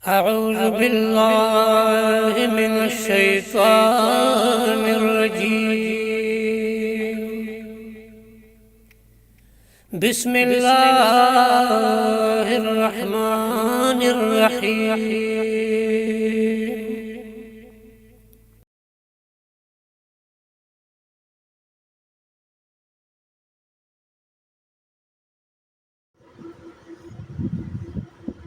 أعوذ بالله من الشيطان الرجيم. بسم الله الرحمن الرحيم.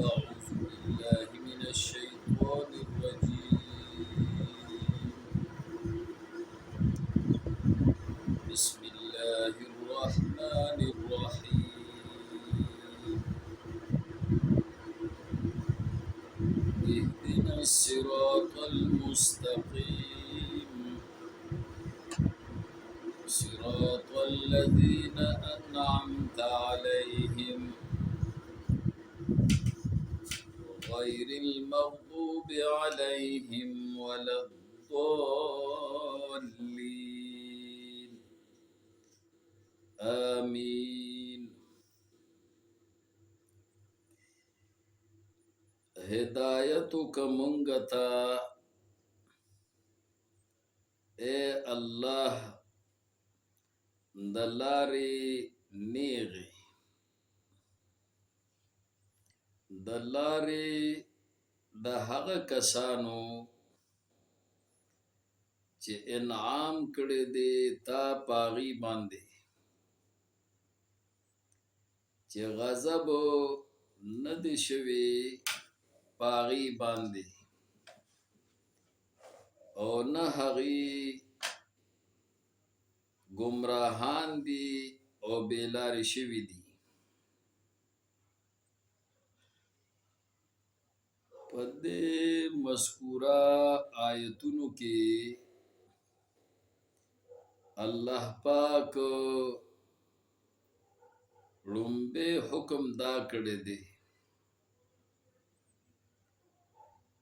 أعوذ بالله من الشيطان الرجيم. بسم الله الرحمن الرحيم. اهدنا الصراط المستقيم، صراط الذين أنعمت عليهم غير المغضوب عليهم ولا الضالين. آمين. هدایتک منگتا اے اللہ دلاری نیغی، دلاری د هغه کسانو چې انعام کړی دی تا پاغي باندې، چې غضب نه دی شوی پاغي باندې او نه هغی گمراهان دي او بیلاری شوی دي. په دې مذکوره آیتونو کې الله پاک لومبه حکم دا کړی دی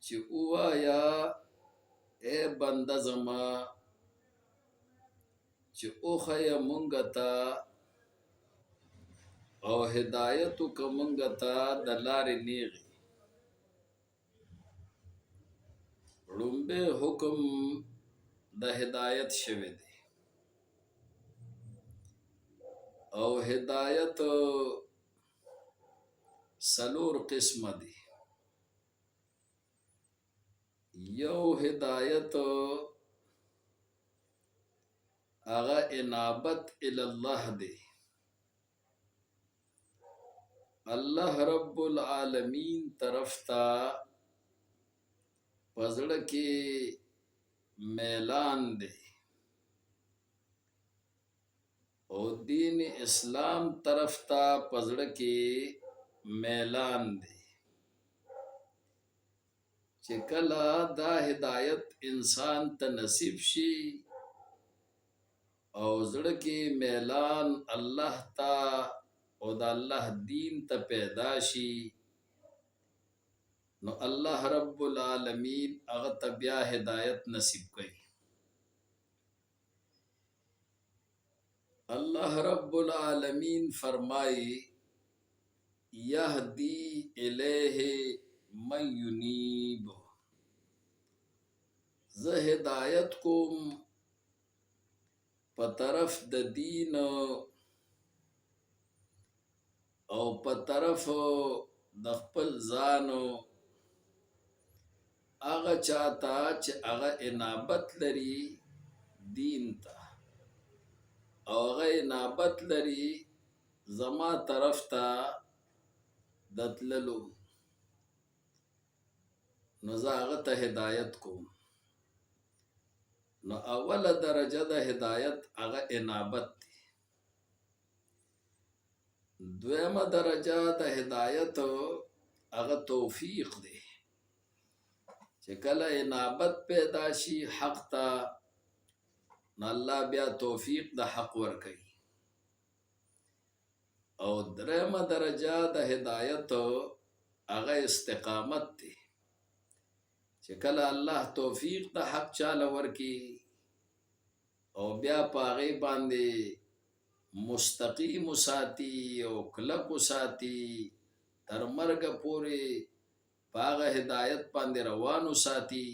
چې اوایا اے بنده زما چې اوخیا مونږ ته او هدایتو که مونږ ته د لارې نیغي. لومبه حکم د هدایت شوی دی او هدایت سلور قسم دی. یو هدایت اغا انابت الاللہ دی، اللہ رب العالمین طرف تا پزړه کې میلان دی او دین اسلام طرف تا پزړه کې میلان دی. چې کله دا هدایت انسان ته نصیب شي او زړه کې میلان الله تا او د الله دین ته پیدا شي، نو الله رب العالمین هغه ته بیا هدایت نصیب کوي. اللہ رب العالمین فرمائی یہدی الیہ من ینیب، زه ہدایت کوم په طرف د دین او په طرف د خپل ځان هغه چاته چې هغه انابت لري دین ته او هغه انابت لري زما طرف ته د تللو، نو زه هغه ته هدایت کوم. نو اوله درجه د هدایت هغه انابت دی. دویمه درجه د هدایت هغه توفیق دی، چې کله انابت پیدا شي حق ته، نو الله بیا توفیق د حق ورکوي. او دریمه درجه د هدایت هغه استقامت دی، چې کله الله توفیق د حق چاله ورکی او بیا پاغي باندې مستقیم ساتي او کلک ساتي تر مرګ پورې پاغه هدایت باندې روانو ساتي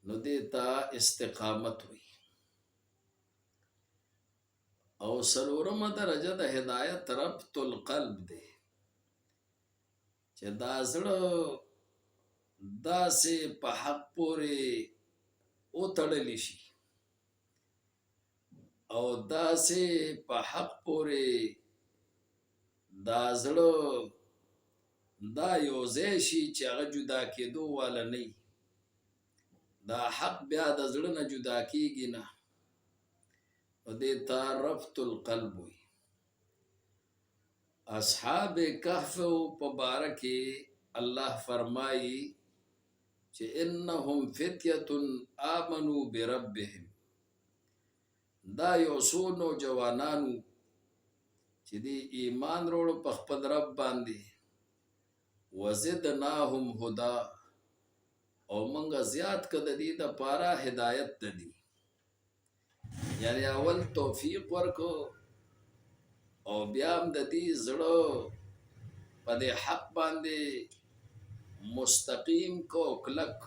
نو دیتا استقامت وي. او سلورمه درجه د هدایت ربط القلب دی چې دا زړه داسې په حق پورې وتړلی شي او داسې په حق پورې دا زړه دا یو ځای شي چې هغه جدا کېدو والا نه وي. دا حق بیا د زړه نه جدا کېږي نه، نو دې ته ربط القلب وي. اصحاب کهف په باره کې الله فرمایي چې انهم فتیة آمنوا بربهم، دا یو څو نوجوانانو چې دی ایمان وروړو په خپل رب باندې، وزدناهم هدا، او منګه زیات که د دې دپاره هدایت د دي. یعنی اول توفیق ورکو او بیا هم د دې زړه په دې حق باندې مستقیم کو کلک،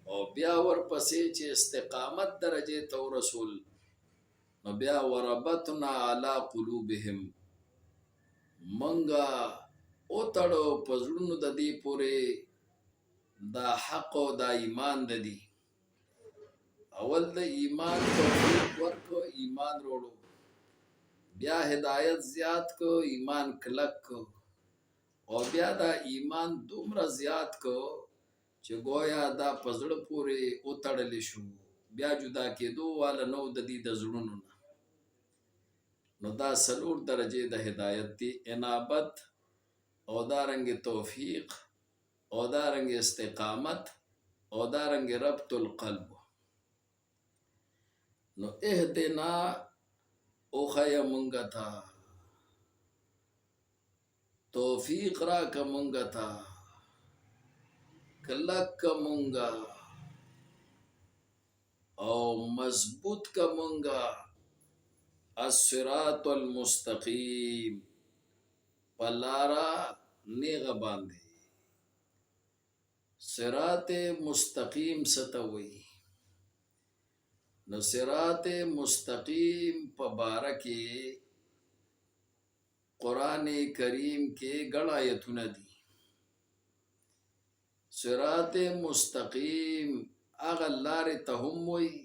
او بیا ورپسې چې استقامت درجه ته ورسول نو بیا وربطنا علی قلوبهم، منګه اوتړو په زړونو د دې پورې دا حق او دا ایمان د دي. اول د ایمان توفیق ورکو، ایمان وروړو، بیا هدایت زیات کو، ایمان کلک کو، او بیا دا ایمان دومره زیات کو چې گویا دا په زړه پورې وتړلی شو، بیا جدا کېدو والا نو د دې د زړونو نه. نو دا څلور درجې د هدایت دي: انابت، او دارنګ توفیق، او دارنګ استقامت، او دارنګ ربط القلب. نو اهدنا اوخیا منگا تا، توفیق را کا منگا تا، کلک کا منگا، او مضبوط کا منگا الصراط المستقیم، پلارا نیغ باندے. صراط مستقیم ستوئی، نو صراط مستقیم په باره کې قرآن کریم کې ګڼ آیتونه دي. صراط مستقیم هغه لارې ته هم وایي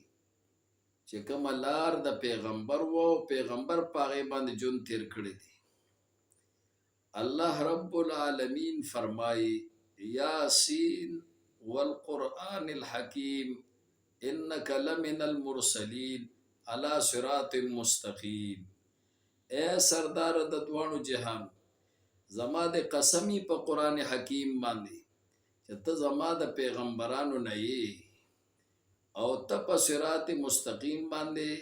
چې کومه لار د پیغمبر و، پیغمبر په هغې باندې ژوند تیر کړی دی. الله رب العالمین فرمایي یاسین والقرآن الحکیم انک لمن المرسلین علی صراط مستقیم. اے سردار د دوانو جهان، زما د قسمی په قرآن حکیم باندې چې ته زما د پیغمبرانو نه یې، او ته په صراط مستقیم باندې،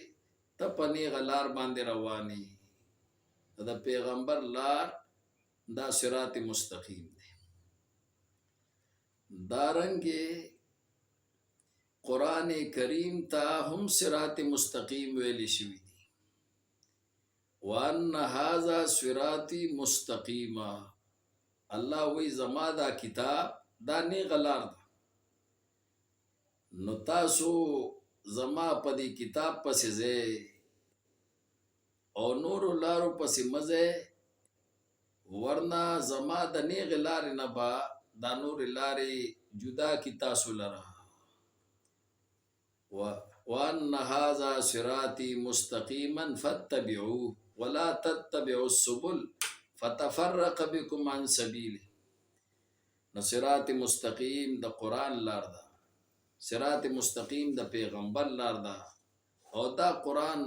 ته په نیغه لار باندې روانې. د پیغمبر لار دا صراط مستقیم دی. دارنګې قرآن کریم ته هم صراط مستقیم ویلی شوی دی. وان هذا صراطی مستقیما، الله وی زما دا کتاب دا نیغه لار ده، نو تاسو زما په دې کتاب پسې ځئ او نورو لارو پسې مه ځئ، ورنه زما د نیغې لارې نه به دا نورې لارې جدا کی تاسو لره. وان هذا صراطی مستقیما فاتبعوه ولا تتبعوا السبل فتفرق بكم عن سبیله. نو صراط مستقیم د قرآن لار ده، صراط مستقیم د پیغمبر لار ده، او دا قرآن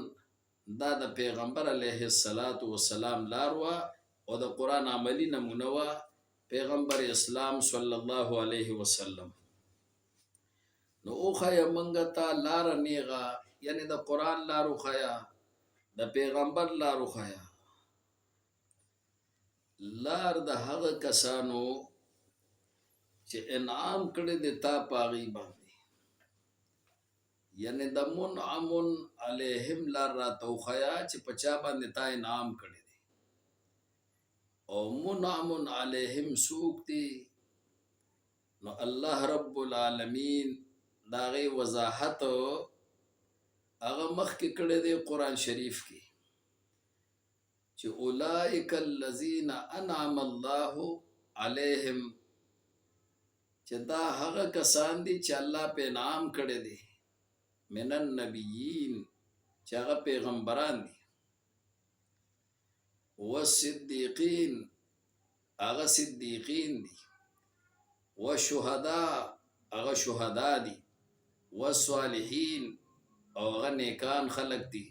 دا د پیغمبر علیه السلام لار وه، او د قرآن عملی نمونه وه پیغمبر اسلام صلی الله علیه وسلم. نو اوخیا منگا تا لار نیغا، یعنی د قرآن لارو خیا، د پیغمبر لارو خیا. لار د هغه کسانو چې انعام کړی د تا پاغي باندې، یعنی د منعم علیهم لار را تو خیا چې پچا باندې تا انعام کړی دی. او منعم علیهم سوق دی نو الله رب العالمین داغه وضاحت هغه مخکې کړی دی قرآن شریف کې چې اولئک الذین انعم الله علیهم چې دا هغه کسان دي چې الله په انعام کړی دی من النبیین چې هغه پیغمبران دي والصدیقین هغه صدیقین دي والشهداء هغه شهدا دي والصالحین او هغه نیکان خلق دي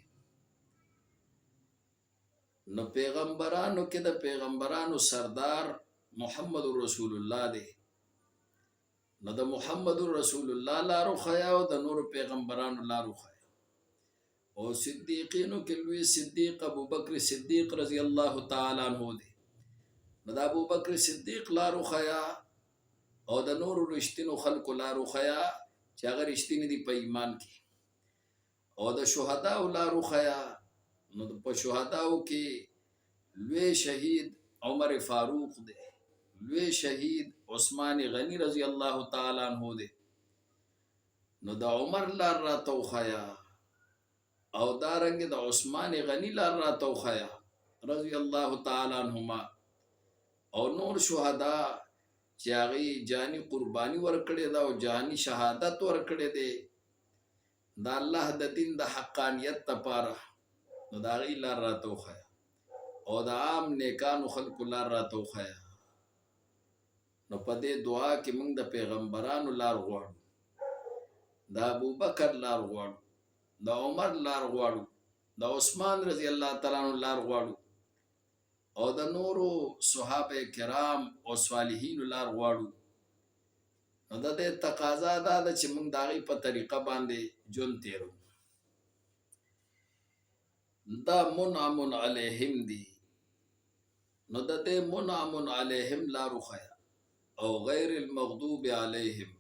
نو پیغمبرانو کې د پیغمبرانو سردار محمد رسول الله دی نو د محمد رسول الله لارو خیا او د نور پیغمبرانو لارو خیا او صدیقینو کې لوی صدیق ابو بکر صدیق رضی الله تعالی عنہ دی نو د ابو بکر صدیق لارو خیا او د نور رښتینو خلکو لارو خیا چې هغه رښتینی دي په ایمان کې او د شهدا لارو خیا نو په شهداو کې لوی شهید عمر فاروق دی لوی شهید عثمان غنی رضی الله تعالی عنہ دی نو د عمر لار را توخیا او دارنګ د عثمان غنی لار را توخیا رضی الله تعالی عنهما او نور شهدا چې هغه جانی قربانی ورکړي دا او جانی شهادت ورکړي دي دا الله د دین د حقانیت لپاره نو دا غي لار را توخیا او د عام نیکانو خلق لار را توخیا نو په دې دعا کې موږ د پیغمبرانو لار غواړو د ابو بکر لار غواړو د عمر لار غواړو د عثمان رضی الله تعالی عنہ لار غواړو او د نورو صحابه کرام او صالحین لار غواړو نو د دې تقاضا دا ده چې موږ داغي په طریقه باندې جون تیرو دا منعم علیهم دی نو د دې منعم علیهم لارو خیا او غیر المغضوب علیهم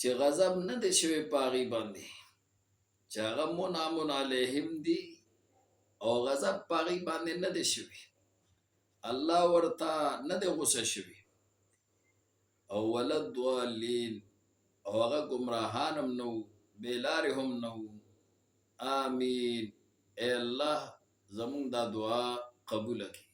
چې غضب نه دی شوی پاغي باندې چې هغه منعم علیهم دی او غضب پاغي باندې نه دی شوی الله ورته نه دی غوسه شوی او ولد ضالین او هغه گمراهانم نو بیلارهم نو آمین اے الله زمون دا دعا قبول کړي